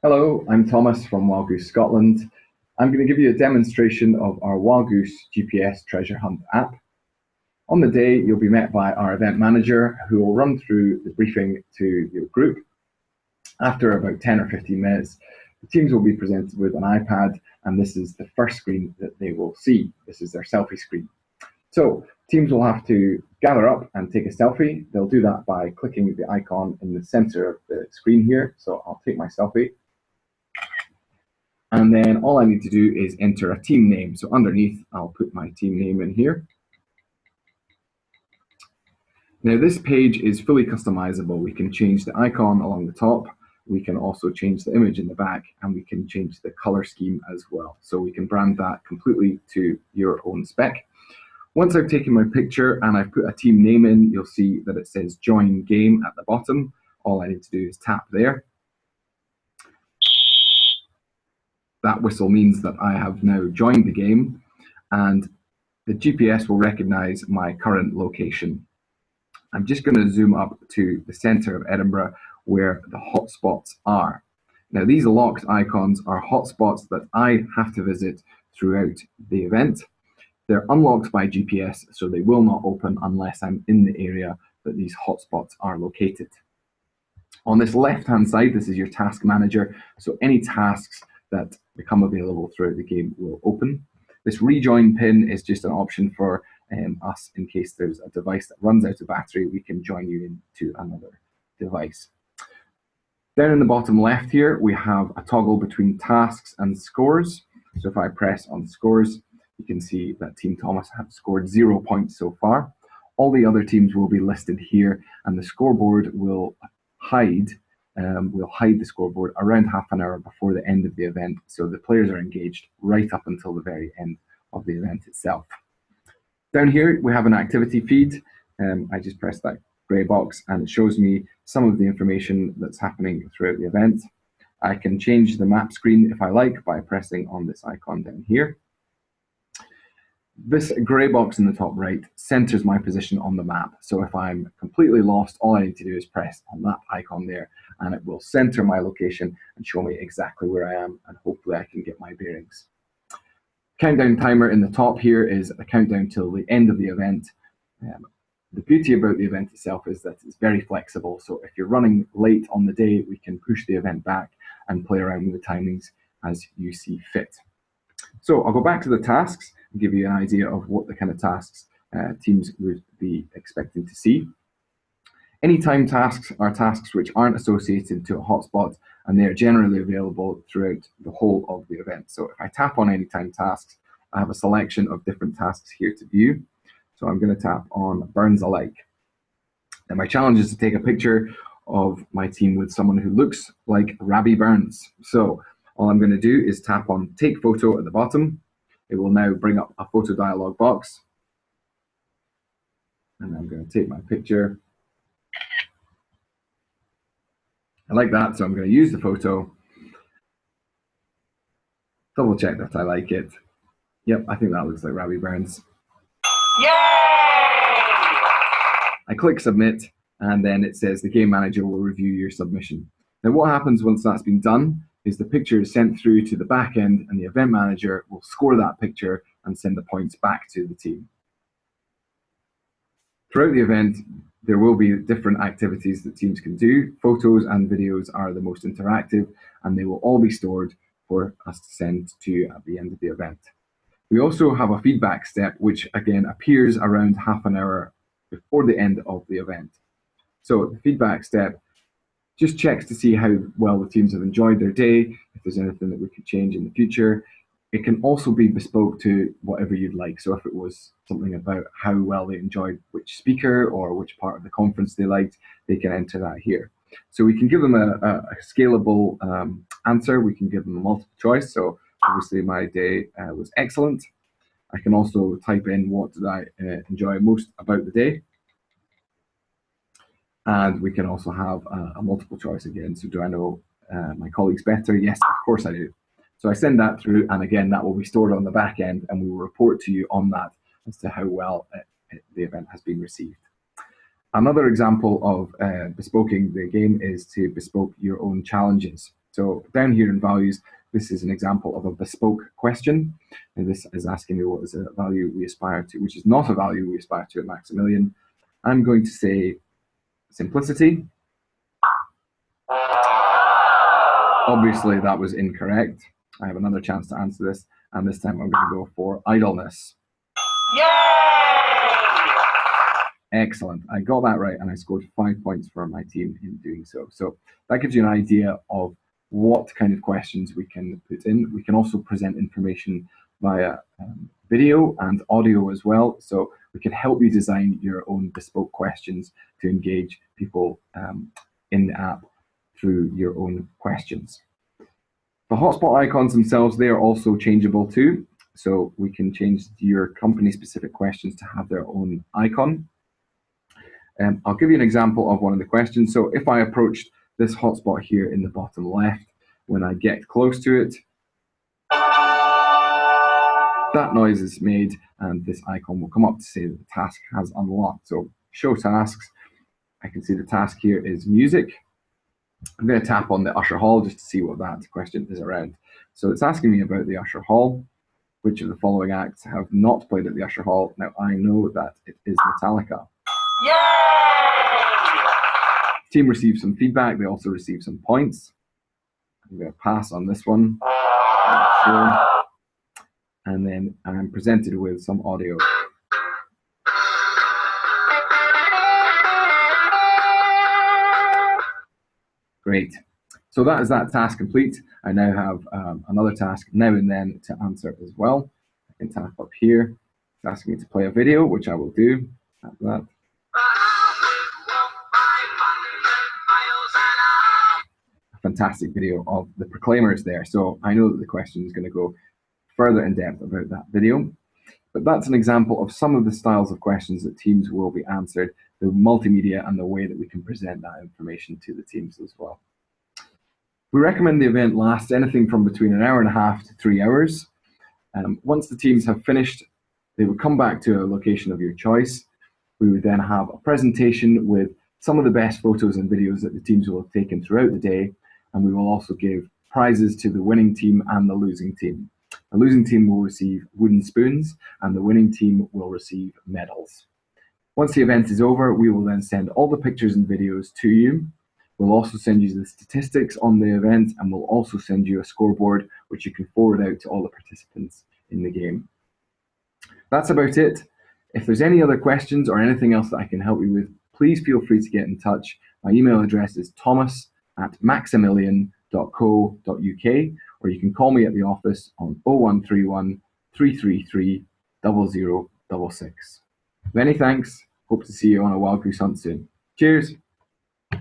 Hello, I'm Thomas from Wildgoose Scotland. I'm going to give you a demonstration of our Wildgoose GPS treasure hunt app. On the day, you'll be met by our event manager who will run through the briefing to your group. After about 10 or 15 minutes, the teams will be presented with an iPad, and this is the first screen that they will see. This is their selfie screen. So teams will have to gather up and take a selfie. They'll do that by clicking the icon in the center of the screen here. So I'll take my selfie. And then all I need to do is enter a team name. So underneath, I'll put my team name in here. Now this page is fully customizable. We can change the icon along the top. We can also change the image in the back, and we can change the color scheme as well. So we can brand that completely to your own spec. Once I've taken my picture and I've put a team name in, you'll see that it says join game at the bottom. All I need to do is tap there. That whistle means that I have now joined the game, and the GPS will recognize my current location. I'm just going to zoom up to the center of Edinburgh where the hotspots are. Now, these locked icons are hotspots that I have to visit throughout the event. They're unlocked by GPS, so they will not open unless I'm in the area that these hotspots are located. On this left-hand side, this is your task manager, so any tasks that become available throughout the game will open. This rejoin pin is just an option for us in case there's a device that runs out of battery, we can join you into another device. Down in the bottom left here, we have a toggle between tasks and scores. So if I press on scores, you can see that Team Thomas have scored 0 points so far. All the other teams will be listed here, and the scoreboard will hide the scoreboard around half an hour before the end of the event, so the players are engaged right up until the very end of the event itself. Down here, we have an activity feed. I just press that grey box and it shows me some of the information that's happening throughout the event. I can change the map screen if I like by pressing on this icon down here. This grey box in the top right centers my position on the map. So if I'm completely lost, all I need to do is press on that icon there and it will center my location and show me exactly where I am, and hopefully I can get my bearings. Countdown timer in the top here is a countdown till the end of the event. The beauty about the event itself is that it's very flexible. So if you're running late on the day, we can push the event back and play around with the timings as you see fit. So I'll go back to the tasks and give you an idea of what the kind of tasks teams would be expecting to see. Anytime tasks are tasks which aren't associated to a hotspot, and they are generally available throughout the whole of the event. So if I tap on anytime tasks, I have a selection of different tasks here to view. So I'm going to tap on burns alike. And my challenge is to take a picture of my team with someone who looks like Rabbie Burns. So all I'm going to do is tap on take photo at the bottom. It will now bring up a photo dialog box. And I'm going to take my picture. I like that, so I'm going to use the photo. Double check that I like it. Yep, I think that looks like Rabbie Burns. Yay! I click submit, and then it says the game manager will review your submission. Now what happens once that's been done is the picture is sent through to the back end, and the event manager will score that picture and send the points back to the team. Throughout the event, there will be different activities that teams can do. Photos and videos are the most interactive, and they will all be stored for us to send to you at the end of the event. We also have a feedback step, which again appears around half an hour before the end of the event. So the feedback step just checks to see how well the teams have enjoyed their day, if there's anything that we could change in the future. It can also be bespoke to whatever you'd like. So if it was something about how well they enjoyed which speaker or which part of the conference they liked, they can enter that here. So we can give them a scalable answer. We can give them a multiple choice. So obviously my day was excellent. I can also type in what did I enjoy most about the day. And we can also have a multiple choice again. So do I know my colleagues better? Yes, of course I do. So I send that through, and again, that will be stored on the back end, and we will report to you on that as to how well the event has been received. Another example of bespoking the game is to bespoke your own challenges. So down here in values, this is an example of a bespoke question. And this is asking me what is a value we aspire to, which is not a value we aspire to at Maximilian. I'm going to say simplicity. Obviously, that was incorrect. I have another chance to answer this, and this time I'm going to go for idleness. Yay! Excellent. I got that right, and I scored 5 points for my team in doing so. So that gives you an idea of what kind of questions we can put in. We can also present information via video and audio as well. So we can help you design your own bespoke questions to engage people in the app through your own questions. The hotspot icons themselves, they are also changeable too. So we can change your company specific questions to have their own icon. I'll give you an example of one of the questions. So if I approached this hotspot here in the bottom left, when I get close to it, that noise is made and this icon will come up to say that the task has unlocked. So show tasks, I can see the task here is music. I'm going to tap on the Usher Hall just to see what that question is around. So it's asking me about the Usher Hall. Which of the following acts have not played at the Usher Hall? Now I know that it is Metallica. Yay! Team received some feedback. They also received some points. I'm going to pass on this one. Sure. And then I'm presented with some audio. Great. So that is that task complete. I now have another task now and then to answer as well. I can tap up here. It's asking me to play a video, which I will do. Tap that. A fantastic video of the Proclaimers there. So I know that the question is going to go further in depth about that video. But that's an example of some of the styles of questions that teams will be answered, the multimedia and the way that we can present that information to the teams as well. We recommend the event lasts anything from between an hour and a half to 3 hours. Once the teams have finished, they would come back to a location of your choice. We would then have a presentation with some of the best photos and videos that the teams will have taken throughout the day, and we will also give prizes to the winning team and the losing team. The losing team will receive wooden spoons, and the winning team will receive medals. Once the event is over, we will then send all the pictures and videos to you. We'll also send you the statistics on the event, and we'll also send you a scoreboard, which you can forward out to all the participants in the game. That's about it. If there's any other questions or anything else that I can help you with, please feel free to get in touch. My email address is thomas@maximilian.co.uk, or you can call me at the office on 0131 333 0066. Many thanks. Hope to see you on a Wildgoose hunt soon. Cheers.